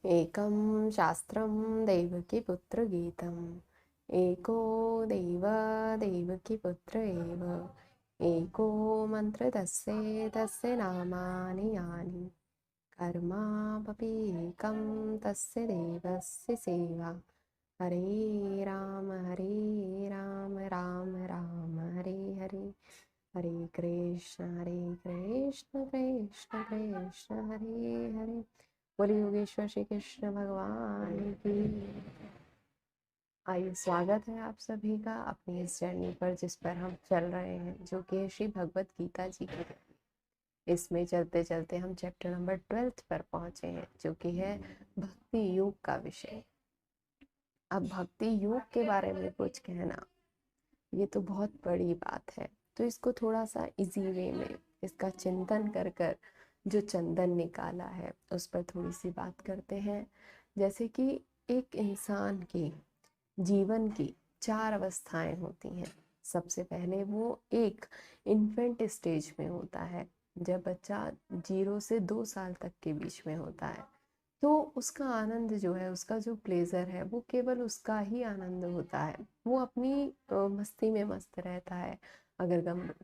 एकं शास्त्रं दैवकीपुत्रगीतम् एको दैव दैवकीपुत्र एव एको मन्त्र तस्य नामानि यानि कर्मापि एकं तस्य देवस्य सेवा हरे राम राम राम हरे हरे हरे कृष्ण कृष्ण कृष्ण हरे हरे। बोले योगेश्वर श्री कृष्ण भगवान की। आइए, स्वागत है आप सभी का अपनी इस जर्नी पर जिस पर हम चल रहे हैं, जो कि श्री भगवत गीता जी की। इसमें चलते चलते हम चैप्टर नंबर 12 पर पहुंचे हैं, जो कि है भक्ति योग का विषय। अब भक्ति योग के बारे में कुछ कहना, ये तो बहुत बड़ी बात है। तो इसको थोड़ा सा इजी वे में इसका चिंतन कर कर जो चंदन निकाला है उस पर थोड़ी सी बात करते हैं। जैसे कि एक इंसान की जीवन की 4 अवस्थाएं होती हैं। सबसे पहले वो एक इन्फेंट स्टेज में होता है, जब बच्चा 0 से 2 साल तक के बीच में होता है। तो उसका आनंद जो है, उसका जो प्लेजर है, वो केवल उसका ही आनंद होता है। वो अपनी मस्ती में मस्त रहता है। अगर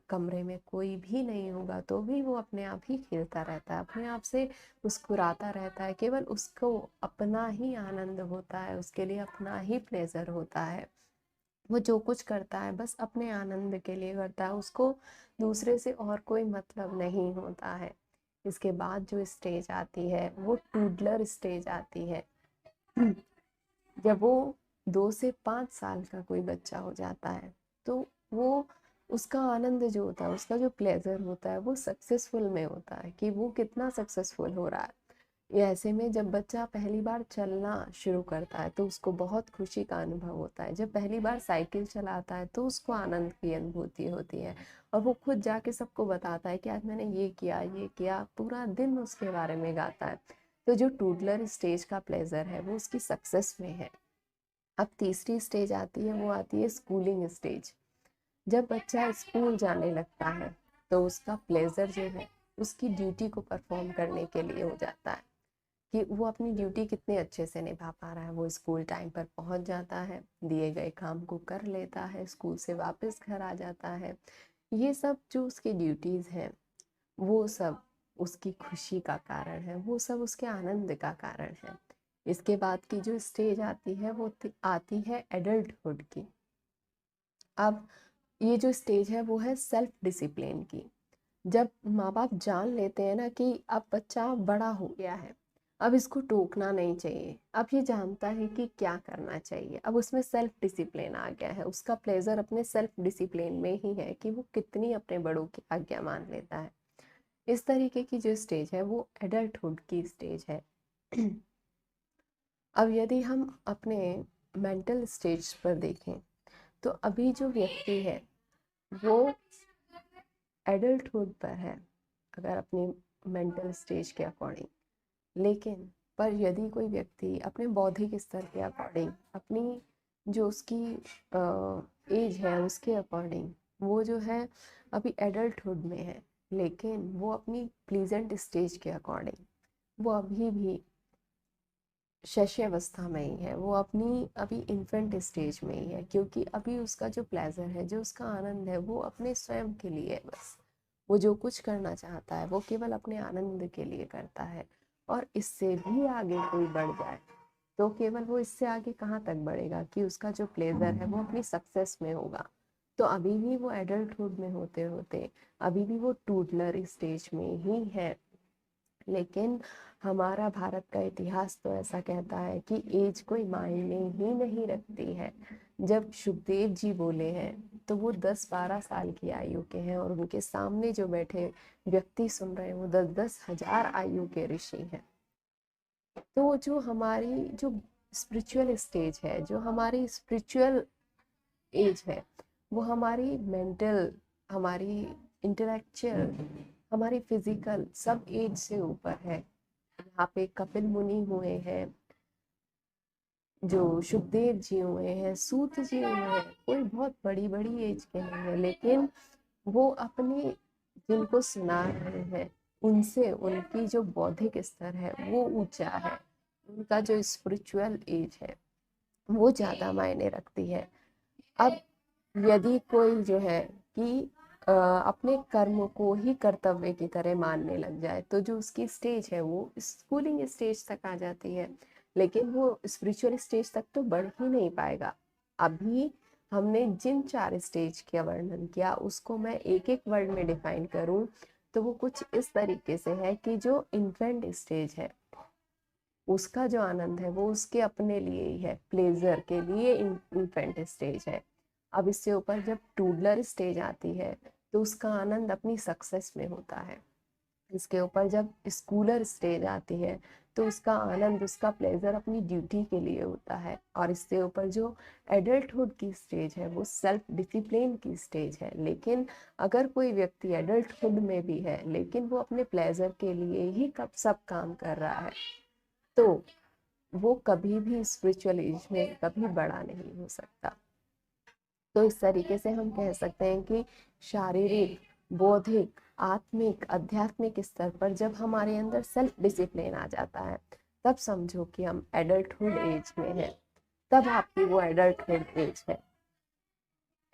कमरे में कोई भी नहीं होगा तो भी वो अपने आप ही खेलता रहता है, अपने आप से मुस्कुराता रहता है। केवल उसको अपना ही आनंद होता है, उसके लिए अपना ही प्लेजर होता है। वो जो कुछ करता है बस अपने आनंद के लिए करता है, उसको दूसरे से और कोई मतलब नहीं होता है। इसके बाद जो स्टेज आती है वो टूडलर स्टेज आती है। जब वो 2 से 5 साल का कोई बच्चा हो जाता है तो वो उसका आनंद जो होता है, उसका जो प्लेजर होता है, वो सक्सेसफुल में होता है कि वो कितना सक्सेसफुल हो रहा है। ये ऐसे में जब बच्चा पहली बार चलना शुरू करता है तो उसको बहुत खुशी का अनुभव होता है। जब पहली बार साइकिल चलाता है तो उसको आनंद की अनुभूति होती है, और वो खुद जाके सबको बताता है कि आज मैंने ये किया, पूरा दिन उसके बारे में गाता है। तो जो टूडलर स्टेज का प्लेजर है वो उसकी सक्सेस में है। अब तीसरी स्टेज आती है, वो आती है स्कूलिंग स्टेज। जब बच्चा स्कूल जाने लगता है तो उसका प्लेजर जो है उसकी ड्यूटी को परफॉर्म करने के लिए हो जाता है, कि वो अपनी ड्यूटी कितने अच्छे से निभा पा रहा है। वो स्कूल टाइम पर पहुंच जाता है, दिए गए काम को कर लेता है, स्कूल से वापस घर आ जाता है। ये सब जो उसकी ड्यूटीज हैं, वो सब उसकी खुशी का कारण है, वो सब उसके आनंद का कारण है। इसके बाद की जो स्टेज आती है वो आती है एडल्टहुड की। अब ये जो स्टेज है वो है सेल्फ डिसिप्लिन की। जब माँ बाप जान लेते हैं ना कि अब बच्चा बड़ा हो गया है, अब इसको टोकना नहीं चाहिए, अब ये जानता है कि क्या करना चाहिए, अब उसमें सेल्फ डिसिप्लिन आ गया है। उसका प्लेजर अपने सेल्फ डिसिप्लिन में ही है कि वो कितनी अपने बड़ों की आज्ञा मान लेता है। इस तरीके की जो स्टेज है वो एडल्टहुड की स्टेज है। अब यदि हम अपने मेंटल स्टेज पर देखें तो अभी जो व्यक्ति है वो एडल्टहुड पर है, अगर अपनी मेंटल स्टेज के अकॉर्डिंग। लेकिन पर यदि कोई व्यक्ति अपने बौद्धिक स्तर के अकॉर्डिंग, अपनी जो उसकी एज है उसके अकॉर्डिंग, वो जो है अभी एडल्टहुड में है, लेकिन वो अपनी प्लीजेंट स्टेज के अकॉर्डिंग वो अभी भी शैशवावस्था में ही है, वो अपनी अभी इन्फेंट स्टेज में ही है। क्योंकि अभी उसका जो प्लेजर है, जो उसका आनंद है, वो अपने स्वयं के लिए है। बस वो जो कुछ करना चाहता है वो केवल अपने आनंद के लिए करता है। और इससे भी आगे कोई बढ़ जाए तो केवल वो इससे आगे कहाँ तक बढ़ेगा कि उसका जो प्लेजर है वो अपनी सक्सेस में होगा। तो अभी भी वो एडल्टहुड में होते होते अभी भी वो टूडलर स्टेज में ही है। लेकिन हमारा भारत का इतिहास तो ऐसा कहता है कि एज कोई मायने ही नहीं रखती है। जब सुखदेव जी बोले हैं तो वो 10-12 साल की आयु के हैं, और उनके सामने जो बैठे व्यक्ति सुन रहे हैं वो 10-10 हजार आयु के ऋषि हैं। तो जो हमारी जो स्पिरिचुअल स्टेज है, जो हमारी स्पिरिचुअल एज है, वो हमारी मेंटल, हमारी इंटेलेक्चुअल, हमारी फिजिकल सब एज से ऊपर है। यहाँ पे कपिल मुनि हुए हैं, जो सुखदेव जी हुए हैं, सूत जी हुए हैं, कोई बहुत बड़ी बड़ी एज के नहीं है, लेकिन वो अपने जिनको सुना रहे हैं उनसे उनकी जो बौद्धिक स्तर है वो ऊंचा है, उनका जो स्पिरिचुअल एज है वो ज़्यादा मायने रखती है। अब यदि कोई जो है कि अपने कर्म को ही कर्तव्य की तरह मानने लग जाए तो जो उसकी स्टेज है वो स्कूलिंग स्टेज तक आ जाती है, लेकिन वो स्पिरिचुअल स्टेज तक तो बढ़ ही नहीं पाएगा। अभी हमने जिन 4 स्टेज का वर्णन किया उसको मैं एक एक वर्ड में डिफाइन करूं तो वो कुछ इस तरीके से है कि जो इन्फेंट स्टेज है उसका जो आनंद है वो उसके अपने लिए ही है, प्लेजर के लिए इन्फेंट स्टेज है। अब इससे ऊपर जब टूडलर स्टेज आती है तो उसका आनंद अपनी सक्सेस में होता है। इसके ऊपर जब स्कूलर स्टेज आती है तो उसका आनंद, उसका प्लेजर अपनी ड्यूटी के लिए होता है। और इससे ऊपर जो एडल्टहुड की स्टेज है वो सेल्फ डिसिप्लिन की स्टेज है। लेकिन अगर कोई व्यक्ति एडल्टहुड में भी है लेकिन वो अपने प्लेजर के लिए ही कब सब काम कर रहा है तो वो कभी भी स्पिरिचुअल एज में कभी बड़ा नहीं हो सकता। तो इस तरीके से हम कह सकते हैं कि शारीरिक, बौद्धिक, आत्मिक, आध्यात्मिक स्तर पर जब हमारे अंदर सेल्फ डिसिप्लिन आ जाता है तब समझो कि हम एडल्टहुड एज में हैं, तब आपकी वो एडल्टहुड एज है।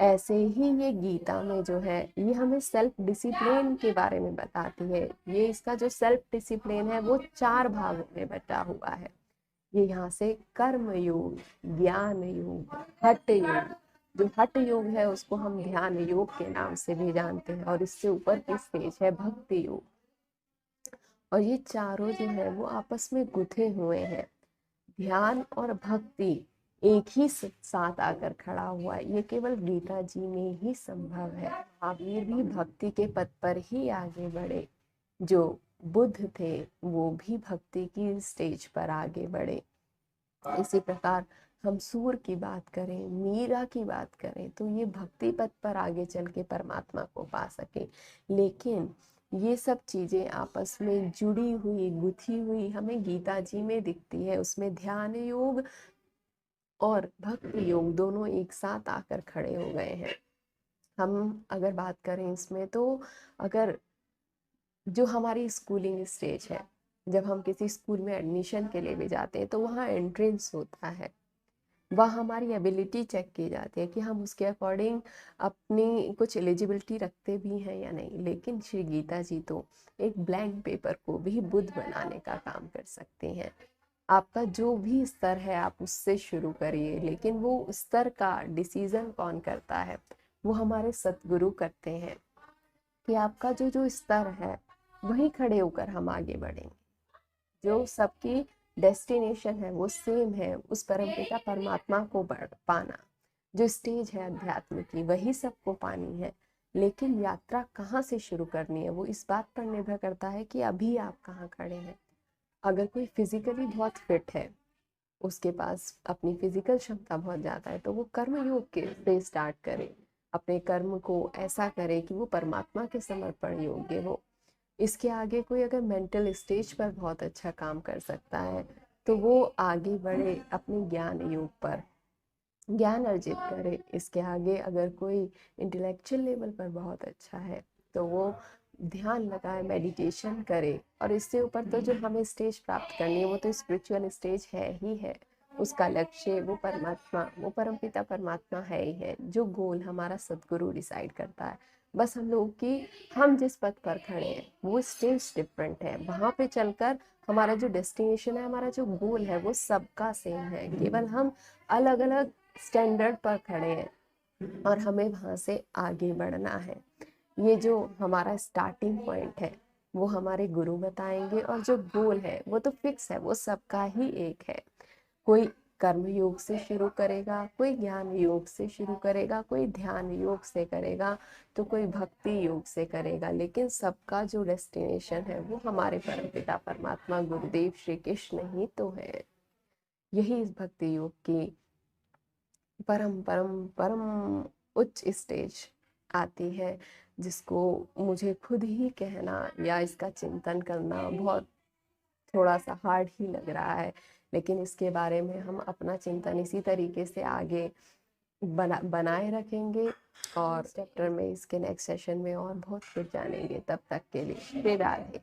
ऐसे ही ये गीता में जो है ये हमें सेल्फ डिसिप्लिन के बारे में बताती है। ये इसका जो सेल्फ डिसिप्लिन है वो 4 भागों में बटा हुआ है। ये यहाँ से कर्म योग, ज्ञान योग, हठ योग, जो हठ योग है उसको हम ध्यान योग के नाम से भी जानते हैं, और इससे ऊपर की स्टेज है भक्ति योग। और ये चारों जो है वो आपस में गुथे हुए हैं। ध्यान और भक्ति एक ही साथ आकर खड़ा हुआ है, ये केवल गीता जी में ही संभव है। महावीर भी भक्ति के पथ पर ही आगे बढ़े, जो बुद्ध थे वो भी भक्ति की स्टेज पर आगे बढ़े। इसी प्रकार हम सूर की बात करें, मीरा की बात करें तो ये भक्ति पथ पर आगे चल के परमात्मा को पा सके। लेकिन ये सब चीजें आपस में जुड़ी हुई, गुथी हुई हमें गीता जी में दिखती है। उसमें ध्यान योग और भक्ति योग दोनों एक साथ आकर खड़े हो गए हैं। हम अगर बात करें इसमें तो अगर जो हमारी स्कूलिंग स्टेज है, जब हम किसी स्कूल में एडमिशन के लिए भी जाते हैं तो वहाँ एंट्रेंस होता है, वह हमारी एबिलिटी चेक की जाती है कि हम उसके अकॉर्डिंग अपनी कुछ एलिजिबिलिटी रखते भी हैं या नहीं। लेकिन श्री गीता जी तो एक ब्लैंक पेपर को भी बुद्ध बनाने का काम कर सकते हैं। आपका जो भी स्तर है आप उससे शुरू करिए, लेकिन वो स्तर का डिसीजन कौन करता है, वो हमारे सतगुरु करते हैं कि आपका जो जो स्तर है वही खड़े होकर हम आगे बढ़ेंगे। जो सबकी डेस्टिनेशन है वो सेम है, उस परमपिता परमात्मा को पाना। जो स्टेज है अध्यात्म की वही सबको पानी है, लेकिन यात्रा कहाँ से शुरू करनी है वो इस बात पर निर्भर करता है कि अभी आप कहाँ खड़े हैं। अगर कोई फिजिकली बहुत फिट है, उसके पास अपनी फिजिकल क्षमता बहुत ज़्यादा है, तो वो कर्म योग के से स्टार्ट करे, अपने कर्म को ऐसा करे कि वो परमात्मा के समर्पण योग्य हो। इसके आगे कोई अगर मेंटल स्टेज पर बहुत अच्छा काम कर सकता है तो वो आगे बढ़े अपने ज्ञान योग पर, ज्ञान अर्जित करे। इसके आगे अगर कोई इंटेलेक्चुअल लेवल पर बहुत अच्छा है तो वो ध्यान लगाए, मेडिटेशन करे। और इससे ऊपर तो जो हमें स्टेज प्राप्त करनी है वो तो स्पिरिचुअल स्टेज है ही है। उसका लक्ष्य वो परमात्मा, वो परमपिता परमात्मा है ही है। जो गोल हमारा सदगुरु डिसाइड करता है, बस हम लोग की, हम जिस पथ पर खड़े हैं वो स्टेज डिफरेंट है। वहां पे चलकर हमारा जो डेस्टिनेशन है, हमारा जो गोल है वो सबका सेम है, केवल हम अलग अलग स्टैंडर्ड पर खड़े हैं और हमें वहां से आगे बढ़ना है। ये जो हमारा स्टार्टिंग पॉइंट है वो हमारे गुरु बताएंगे, और जो गोल है वो तो फिक्स है, वो सबका ही एक है। कोई कर्म योग से शुरू करेगा, कोई ज्ञान योग से शुरू करेगा, कोई ध्यान योग से करेगा, तो कोई भक्ति योग से करेगा, लेकिन सबका जो डेस्टिनेशन है वो हमारे परमपिता परमात्मा गुरुदेव श्री कृष्ण ही तो है। यही इस भक्ति योग की परम परम परम उच्च स्टेज आती है, जिसको मुझे खुद ही कहना या इसका चिंतन करना बहुत थोड़ा सा हार्ड ही लग रहा है। लेकिन इसके बारे में हम अपना चिंतन इसी तरीके से आगे बनाए रखेंगे, और चैप्टर में इसके नेक्स्ट सेशन में और बहुत कुछ जानेंगे। तब तक के लिए श्री राधे।